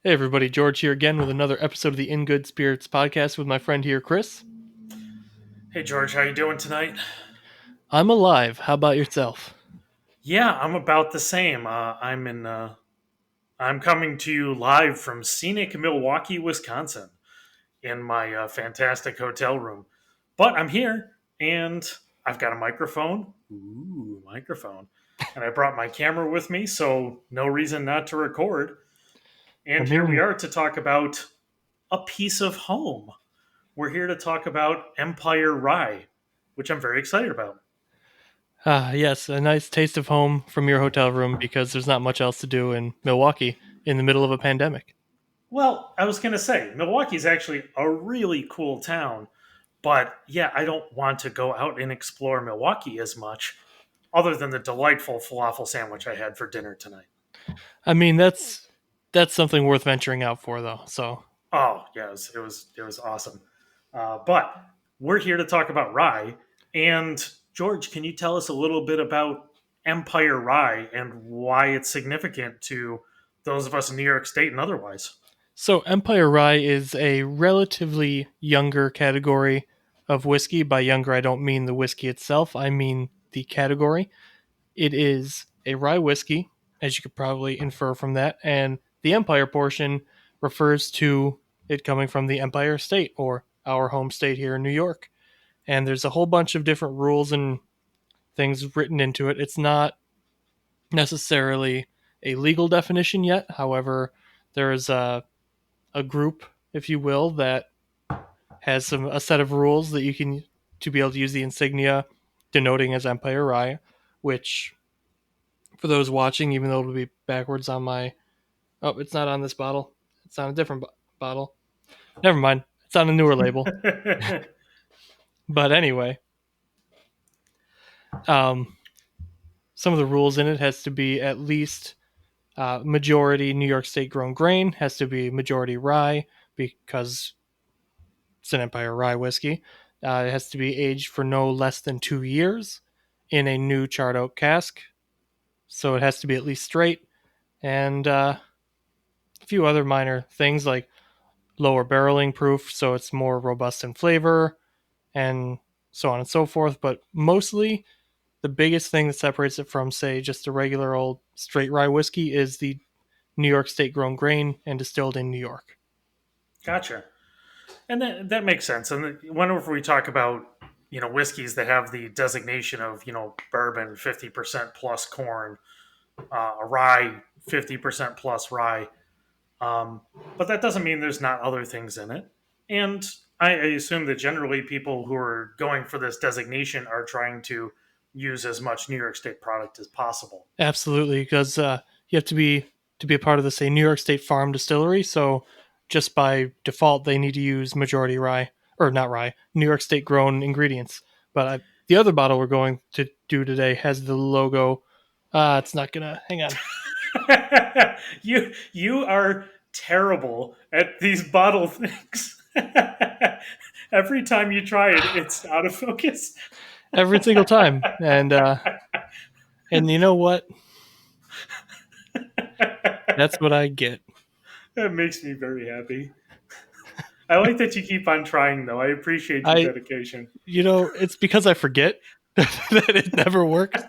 Hey everybody, George here again with another episode of the In Good Spirits podcast with my friend here, Chris. Hey George, how you doing tonight? I'm alive. How about yourself? Yeah, I'm about the same. I'm coming to you live from scenic Milwaukee, Wisconsin, in my fantastic hotel room. But I'm here, and I've got a microphone. Ooh, microphone. And I brought my camera with me, so no reason not to record. I And here we mean, are to talk about a piece of home. We're here to talk about Empire Rye, which I'm very excited about. yes, a nice taste of home from your hotel room because there's not much else to do in Milwaukee in the middle of a pandemic. Well, I was going to say, Milwaukee's actually a really cool town, but yeah, I don't want to go out and explore Milwaukee as much, other than the delightful falafel sandwich I had for dinner tonight. I mean, that's something worth venturing out for, though. So, Oh, yeah, it was awesome. But we're here to talk about rye. And George, can you tell us a little bit about Empire Rye and why it's significant to those of us in New York State and otherwise? so Empire Rye is a relatively younger category of whiskey. By younger, I don't mean the whiskey itself. I mean the category. It is a rye whiskey, as you could probably infer from that, and the Empire portion refers to it coming from the Empire State, or our home state here in New York. And there's a whole bunch of different rules and things written into it. It's not necessarily a legal definition yet. However, there is a group, if you will, that has a set of rules that you can to be able to use the insignia denoting as Empire Rye, which for those watching, even though it'll be backwards on my. Oh, it's not on this bottle. It's on a different bottle. Never mind. It's on a newer label. But anyway, um, some of the rules in it has to be at least majority New York State grown grain, has to be majority rye because it's an Empire Rye whiskey. It has to be aged for no less than 2 years in a new charred oak cask. So it has to be at least straight, and a few other minor things like lower barreling proof, so it's more robust in flavor, and so on and so forth. But mostly, the biggest thing that separates it from, say, just a regular old straight rye whiskey is the New York State grown grain and distilled in New York. Gotcha. And that makes sense. And whenever we talk about whiskeys that have the designation of bourbon 50% plus corn, rye 50% plus rye, um, but that doesn't mean there's not other things in it. And I assume that generally people who are going for this designation are trying to use as much New York State product as possible. Absolutely, because you have to be a part of the say New York State Farm Distillery. So just by default, they need to use majority rye or not rye, New York State grown ingredients. But the other bottle we're going to do today has the logo. It's not gonna hang on. You are terrible at these bottle things. Every time you try it, it's out of focus. Every single time, and you know what? That's what I get. That makes me very happy. I like that you keep on trying, though. I appreciate your I dedication. it's because I forget that it never works.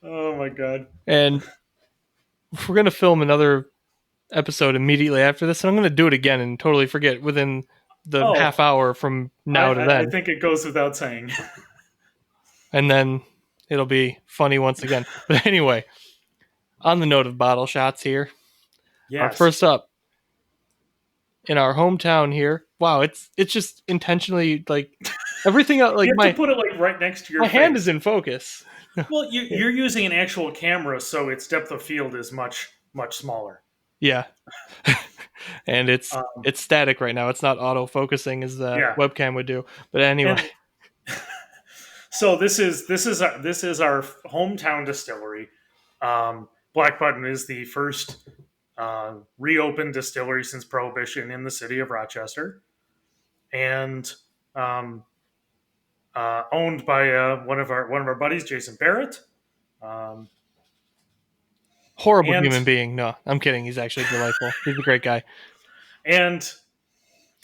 Oh my god. And we're gonna film another episode immediately after this, and I'm gonna do it again and totally forget within the half Oh, hour from I, now to I then, think it goes without saying. and then it'll be funny once again. But anyway, on the note of bottle shots here, our Yes. first up in our hometown here. Wow, it's just intentionally like everything like You have to put it like right next to your my hand is face. in focus. Well, you're using an actual camera, so its depth of field is much smaller. Yeah, and Um, it's static right now. It's not auto focusing as the yeah, webcam would do. But anyway, and so this is our hometown distillery. Black Button is the first reopened distillery since Prohibition in the city of Rochester, and um, owned by one of our buddies, Jason Barrett. Um, Horrible And human being. No, I'm kidding. He's actually delightful. He's a great guy. and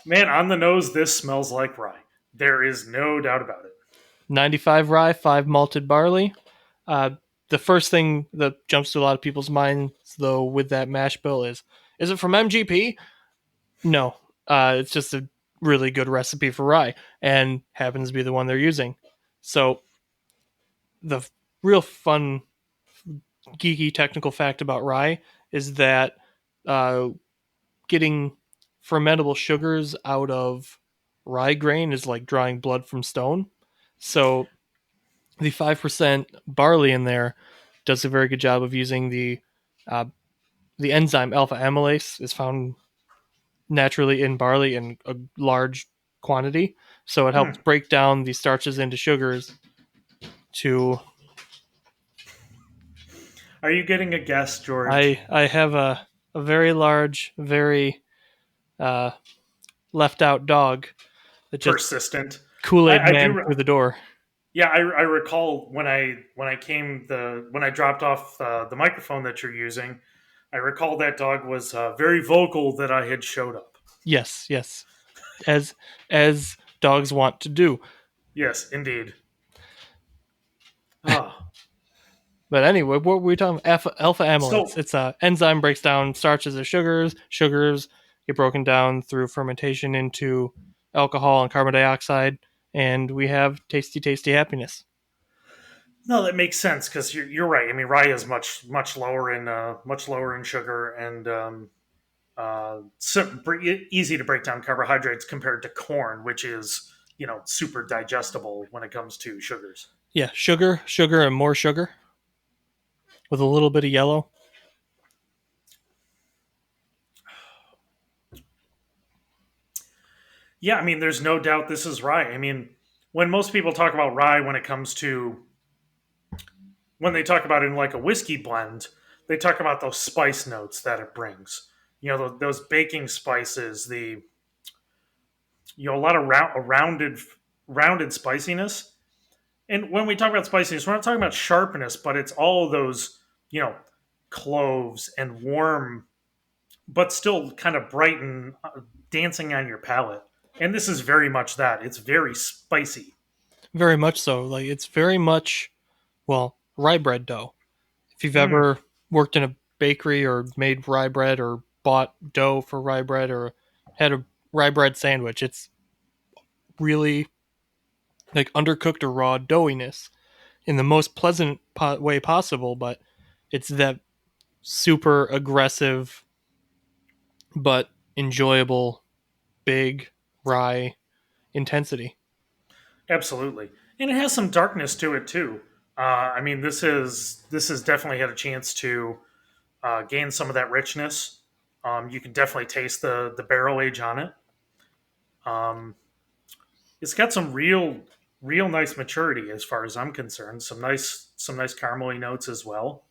man, on the nose, this smells like rye. There is no doubt about it. 95 rye, 5 malted barley. Uh, the first thing that jumps to a lot of people's minds, though, with that mash bill is it from MGP? No. It's just a really good recipe for rye and happens to be the one they're using. So, the real fun, geeky technical fact about rye is that uh, getting fermentable sugars out of rye grain is like drawing blood from stone. So, the 5% barley in there does a very good job of using uh, the enzyme alpha amylase is found naturally in barley in a large quantity, so it helps Hmm. break down these starches into sugars to Are you getting a guess, George? I have a very large, very uh, left out dog that just Persistent. Kool-Aid I man do. through the door. Yeah, I recall when I dropped off the microphone that you're using. I recall that dog was very vocal that I had showed up. Yes, yes. As dogs want to do. Yes, indeed. Ah, But anyway, what were we talking about? Alpha amylase. so It's a enzyme breaks down starches as sugars. Sugars get broken down through fermentation into alcohol and carbon dioxide, and we have tasty, tasty happiness. no, that makes sense because you're right. I mean, rye is much lower in sugar and easy to break down carbohydrates compared to corn, which is super digestible when it comes to sugars. Yeah, sugar, sugar, and more sugar with a little bit of yellow. Yeah, I mean, there's no doubt this is rye. I mean, when most people talk about rye, when they talk about it in like a whiskey blend, they talk about those spice notes that it brings. Those baking spices, a lot of rounded spiciness. And when we talk about spiciness, we're not talking about sharpness, but it's all of those, you know, cloves and warm, but still kind of bright and dancing on your palate. And this is very much that. It's very spicy. Very much so. Like it's very much well rye bread dough. If you've Mm, ever worked in a bakery or made rye bread or bought dough for rye bread or had a rye bread sandwich, it's really like undercooked or raw doughiness in the most pleasant way possible, but it's that super aggressive but enjoyable big rye intensity. absolutely, and it has some darkness to it too. I mean, this has definitely had a chance to gain some of that richness. You can definitely taste the barrel age on it. Um, it's got some real nice maturity as far as I'm concerned. Some nice caramely notes as well.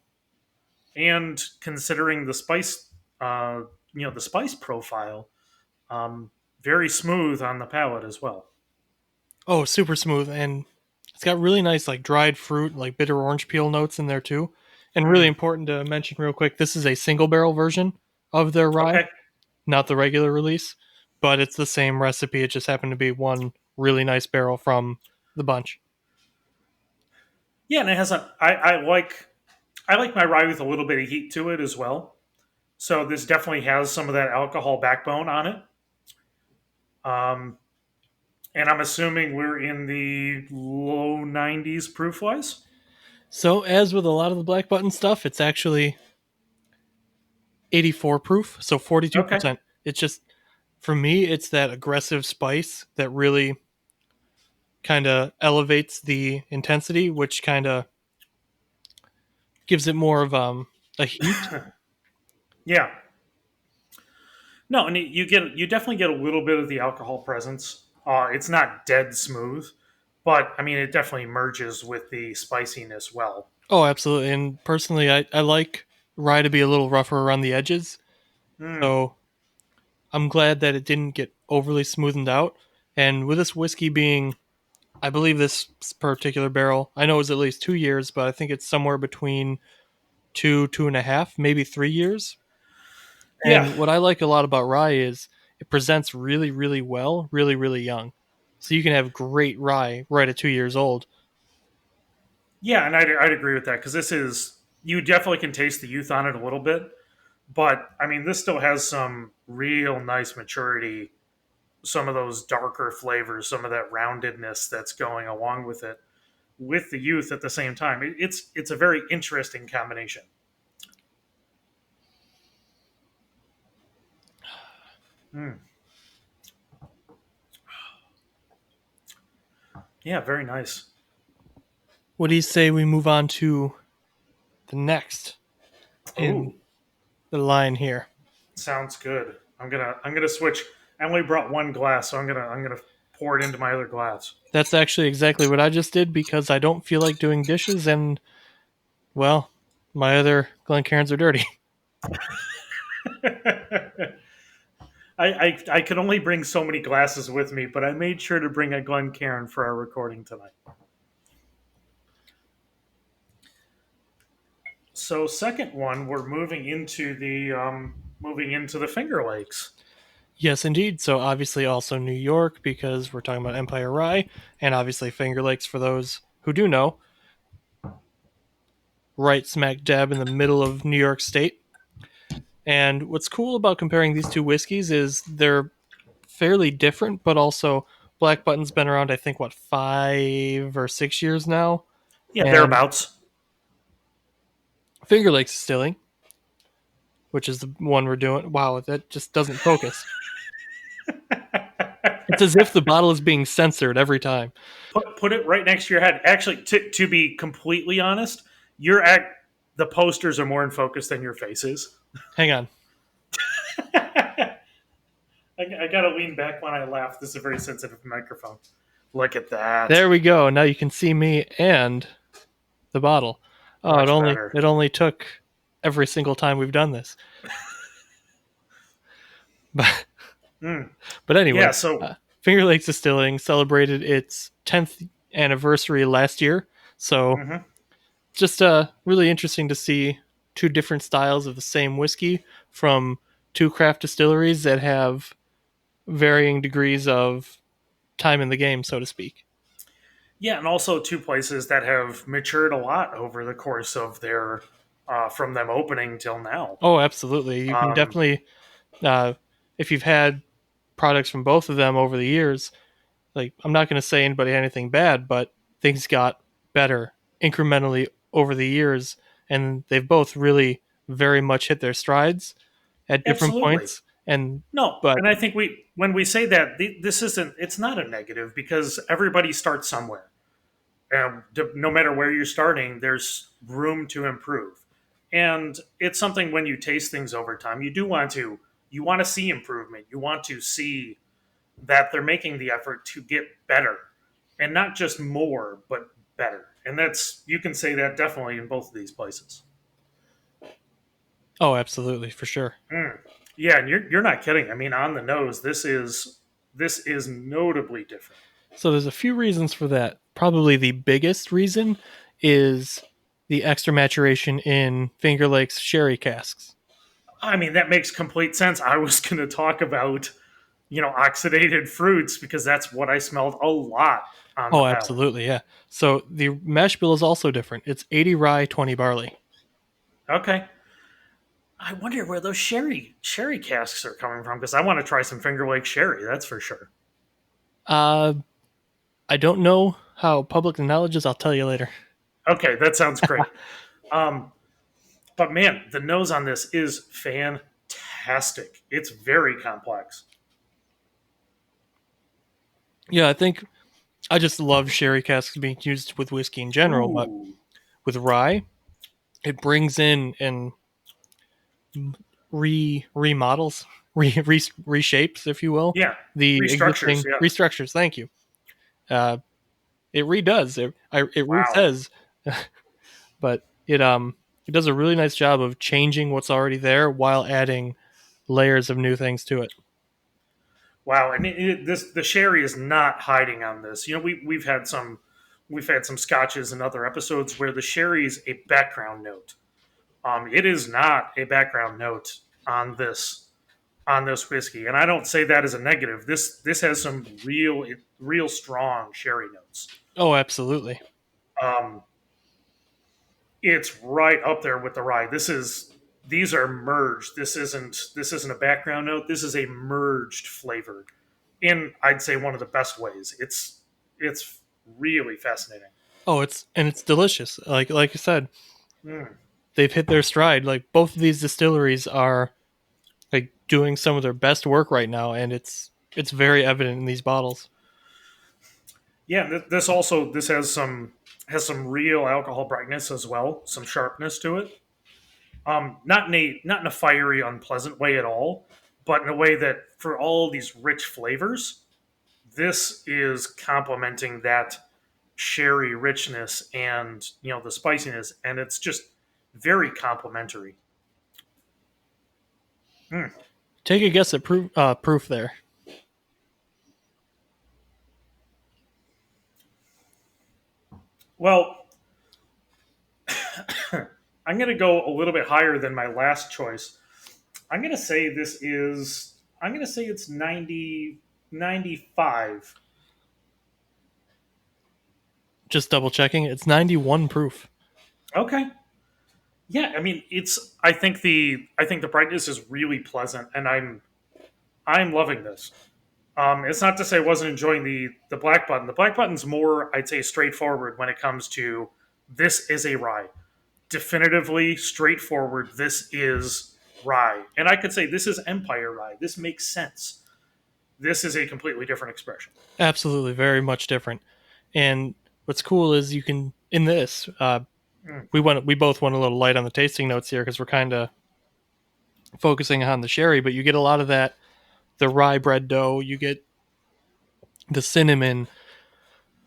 And considering the spice, the spice profile, um, very smooth on the palate as well. Oh, super smooth, and it's got really nice like dried fruit, like bitter orange peel notes in there too. And really Mm, important to mention real quick, this is a single barrel version of their rye, okay, not the regular release, but it's the same recipe. It just happened to be one really nice barrel from the bunch. yeah, and it has a. I like my rye with a little bit of heat to it as well. So this definitely has some of that alcohol backbone on it. Um, and I'm assuming we're in the low 90s proof wise. So, as with a lot of the black button stuff, it's actually 84 proof, so Okay. 42%. It's just for me, it's that aggressive spice that really kind of elevates the intensity, which kind of gives it more of a heat. Yeah. No, and you definitely get a little bit of the alcohol presence. It's not dead smooth, but I mean it definitely merges with the spiciness well. Oh, absolutely. And personally, I like rye to be a little rougher around the edges. Mm, So I'm glad that it didn't get overly smoothened out. And with this whiskey being, I believe this particular barrel, I know it was at least 2 years, but I think it's somewhere between two and a half, maybe 3 years. Yeah, And what I like a lot about rye is it presents really, really well, really, really young. So you can have great rye right at 2 years old. yeah, and I'd agree with that because this is you definitely can taste the youth on it a little bit, but I mean this still has some real nice maturity, some of those darker flavors, some of that roundedness that's going along with it, with the youth at the same time. It's a very interesting combination. Mm. Yeah, very nice. What do you say we move on to the next in Ooh, the line here? sounds good. I'm gonna switch. I only brought one glass, so I'm gonna pour it into my other glass. That's actually exactly what I just did because I don't feel like doing dishes and, well, my other Glencairns are dirty. I could only bring so many glasses with me, but I made sure to bring a Glencairn for our recording tonight. So second one, we're moving into the Finger Lakes. Yes, indeed. So obviously also New York because we're talking about Empire Rye, and obviously Finger Lakes for those who do know, right smack dab in the middle of New York State. And what's cool about comparing these two whiskeys is they're fairly different, but also Black Button's been around, I think, what, 5 or 6 years now, Yeah, and thereabouts. Finger Lakes Distilling, which is the one we're doing. Wow, that just doesn't focus. It's as if the bottle is being censored every time. Put it right next to your head. Actually, to be completely honest, the posters are more in focus than your faces. Hang on. I gotta lean back when I laugh. This is a very sensitive microphone. Look at that. There we go. Now you can see me and the bottle. Oh, Much better. it only took every single time we've done this. But Mm. but Yeah. anyway, So. Finger Lakes Distilling celebrated its 10th anniversary last year. So Mhm. just really interesting to see two different styles of the same whiskey from two craft distilleries that have varying degrees of time in the game, so to speak. Yeah, and also two places that have matured a lot over the course of their from them opening till now. Oh, absolutely. You can Um, definitely, uh, if you've had products from both of them over the years, like I'm not going to say anybody had anything bad, but things got better incrementally over the years, and they've both really very much hit their strides at different Absolutely. points. And No, but and I think when we say that this isn't it's not a negative because everybody starts somewhere. And no matter where you're starting, there's room to improve. And it's something when you taste things over time, you want to see improvement. You want to see that they're making the effort to get better and not just more, but better. And that's you can say that definitely in both of these places. oh, absolutely for sure. Mm. Yeah, and you're not kidding. I mean, on the nose, this is notably different. So there's a few reasons for that. Probably the biggest reason is the extra maturation in Finger Lakes sherry casks. I mean, that makes complete sense. I was going to talk about oxidated fruits because that's what I smelled a lot on the Oh, palate. absolutely, yeah. So the mash bill is also different. It's 80 rye, 20 barley. Okay, I wonder where those sherry casks are coming from because I want to try some Finger Lake sherry. That's for sure. Uh, I don't know how public the knowledge is. I'll tell you later. Okay, that sounds great. Um, but man, the nose on this is fantastic. It's very complex. Yeah, I think I just love sherry casks being used with whiskey in general, but Ooh, with rye, it brings in and remodels, reshapes, if you will, yeah, the restructures. existing Yeah, restructures. Thank you. Uh, it redoes. It wow. resays, but it does a really nice job of changing what's already there while adding layers of new things to it. Wow, and this the sherry is not hiding on this. We've had some scotches and other episodes where the sherry is a background note. It is not a background note on this whiskey, and I don't say that as a negative. This has some real strong sherry notes. Oh, absolutely. Um, it's right up there with the rye. These are merged. This isn't a background note. This is a merged flavor in, I'd say, one of the best ways. It's really fascinating. Oh, it's delicious. Like I said, Mm. they've hit their stride. Like both of these distilleries are like doing some of their best work right now, and it's very evident in these bottles. Yeah, this has some real alcohol brightness as well, some sharpness to it. Not in a fiery, unpleasant way at all, but in a way that for all these rich flavors, this is complementing that sherry richness and the spiciness, and it's just very complimentary. Mm. Take a guess at proof there. Well, I'm going to go a little bit higher than my last choice. I'm going to say it's 95. Just double checking. It's 91 proof. Okay. Yeah, I mean, I think the brightness is really pleasant, and I'm loving this. It's not to say I wasn't enjoying the black button. The black button's more, I'd say, straightforward when it comes to this is a rye. Definitively straightforward. This is rye, and I could say this is Empire Rye. This makes sense. This is a completely different expression. Absolutely, very much different. And what's cool is you can in this. Mm, We both went a little light on the tasting notes here because we're kind of focusing on the sherry, but you get a lot of that the rye bread dough. You get the cinnamon,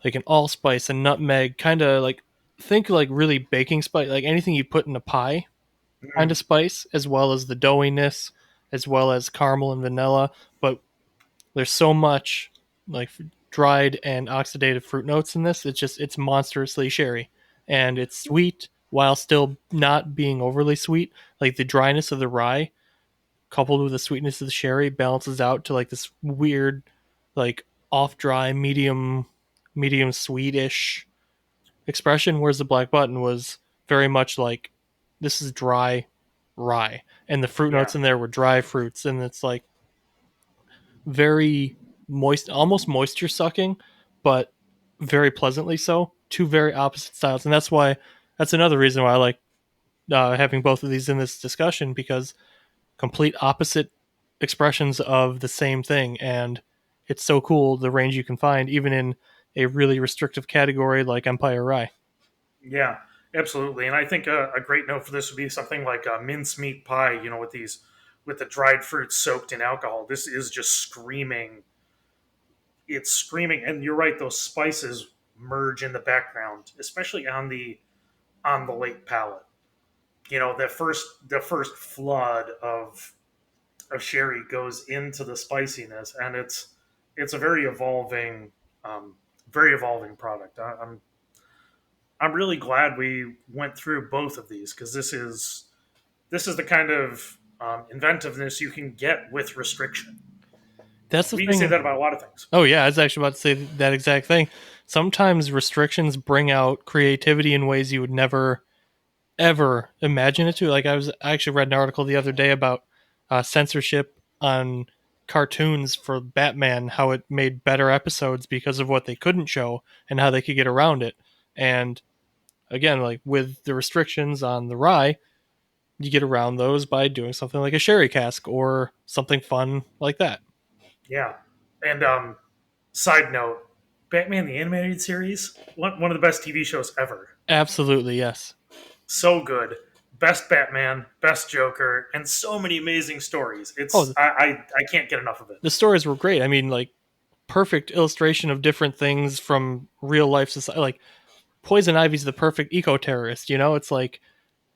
like an allspice and nutmeg, kind of like think like really baking spice, like anything you put in a pie kind of mm, spice, as well as the doughiness, as well as caramel and vanilla. But there's so much like dried and oxidative fruit notes in this. It's monstrously sherry, and it's sweet while still not being overly sweet. Like the dryness of the rye coupled with the sweetness of the sherry balances out to like this weird, like off dry, medium sweetish expression. Whereas the black button was very much like this is dry rye, and the fruit yeah, notes in there were dry fruits, and it's like very moist, almost moisture sucking, but very pleasantly so. Two very opposite styles, and that's another reason why I like having both of these in this discussion because complete opposite expressions of the same thing, and it's so cool the range you can find even in a really restrictive category like Empire Rye. yeah, absolutely. And I think a great note for this would be something like a mincemeat pie. With the dried fruits soaked in alcohol. This is just screaming. It's screaming, and you're right. Those spices merge in the background, especially on the late palate. The first flood of sherry goes into the spiciness, and it's a um, very evolving product. I'm really glad we went through both of these because this is the kind of inventiveness you can get with restriction. That's the We can say thing. that about a lot of things. Oh yeah, I was actually about to say that exact thing. Sometimes restrictions bring out creativity in ways you would never ever imagine it to. Like I actually read an article the other day about censorship on cartoons for Batman, how it made better episodes because of what they couldn't show and how they could get around it. And again, like with the restrictions on the rye, you get around those by doing something like a sherry cask or something fun like that. Yeah, and side note, Batman the Animated Series, one of the best TV shows ever. Absolutely, yes. So good. Best Batman, best Joker, and so many amazing stories. Oh, I can't get enough of it. the stories were great. I mean, like perfect illustration of different things from real life society. Like Poison Ivy's the perfect eco terrorist. You know, it's like,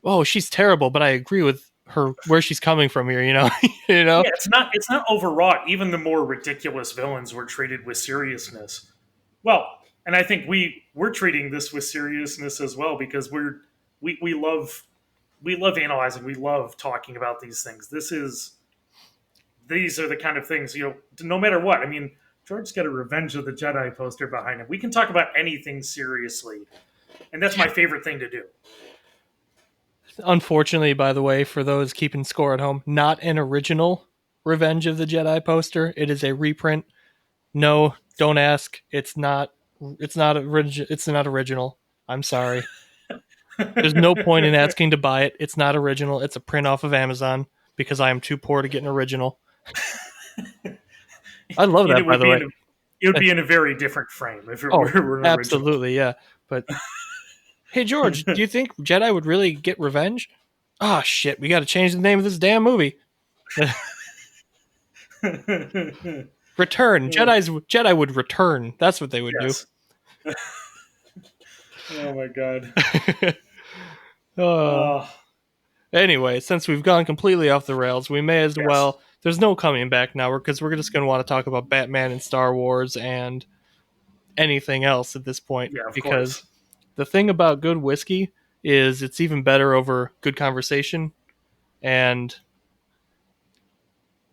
oh, she's terrible, but I agree with her where she's coming from here. You know, you know. Yeah, it's not overwrought. Even the more ridiculous villains were treated with seriousness. Well, and I think we're treating this with seriousness as well because we love we love analyzing. We love talking about these things. These are the kind of things, no matter what. I mean, George's got a Revenge of the Jedi poster behind him. We can talk about anything seriously, and that's my favorite thing to do. Unfortunately, by the way, for those keeping score at home, not an original Revenge of the Jedi poster. It is a reprint. No, don't ask. It's not. It's not original. It's not original. I'm sorry. There's no point in asking to buy it. It's not original. It's a print off of Amazon because I am too poor to get an original. I love And that, by the way. it would be in a very different frame if it Oh, were an original. absolutely, yeah. But hey, George, do you think Jedi would really get revenge? Oh shit, we got to change the name of this damn movie. Return. Jedi would return. That's what they would Yes. Oh my god. do. Anyway, since we've gone completely off the rails, we may as Yes. well. There's no coming back now because we're just going to want to talk about Batman and Star Wars and anything else at this point. Yeah, of Because course. the thing about good whiskey is it's even better over good conversation. And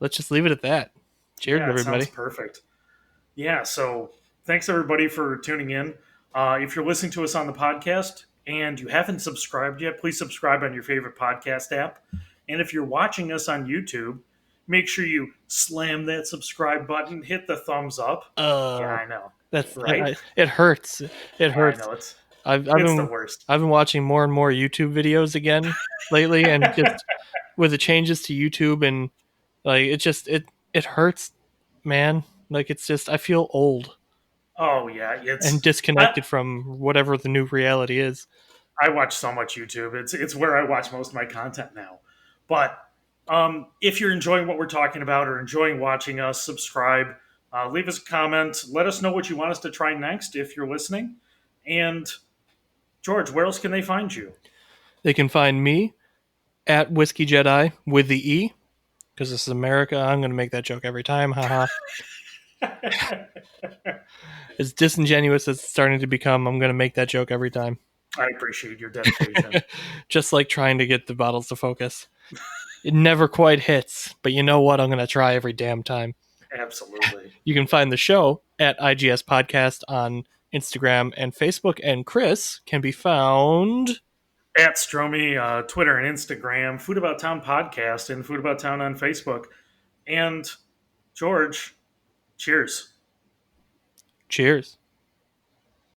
let's just leave it at that. Cheers, Yeah, it sounds everybody. perfect. Yeah, so thanks everybody for tuning in. If you're listening to us on the podcast and you haven't subscribed yet, please subscribe on your favorite podcast app. And if you're watching us on YouTube, make sure you slam that subscribe button, hit the thumbs up. Yeah, I know, right? It hurts. It I hurts. know it's I've it's the been worst. I've been watching more and more YouTube videos again lately, and just with the changes to YouTube and like it hurts, man. Like it's just I feel old Oh yeah, and I, disconnected from whatever the new reality is. I watch so much YouTube. It's where I watch most of my content now. But if you're enjoying what we're talking about or enjoying watching us, subscribe, leave us a comment, let us know what you want us to try next if you're listening. And George, where else can they find you? They can find me at Whiskey Jedi with the E because this is America. I'm going to make that joke every time. Haha. As disingenuous as it's starting to become, I'm going to make that joke every time. I appreciate your dedication. Just like trying to get the bottles to focus. It never quite hits, but you know what? I'm going to try every damn time. Absolutely. You can find the show at IGS Podcast on Instagram and Facebook, and Chris can be found At Stromy, Twitter and Instagram, Food About Town podcast, and Food About Town on Facebook. And George, cheers. Cheers.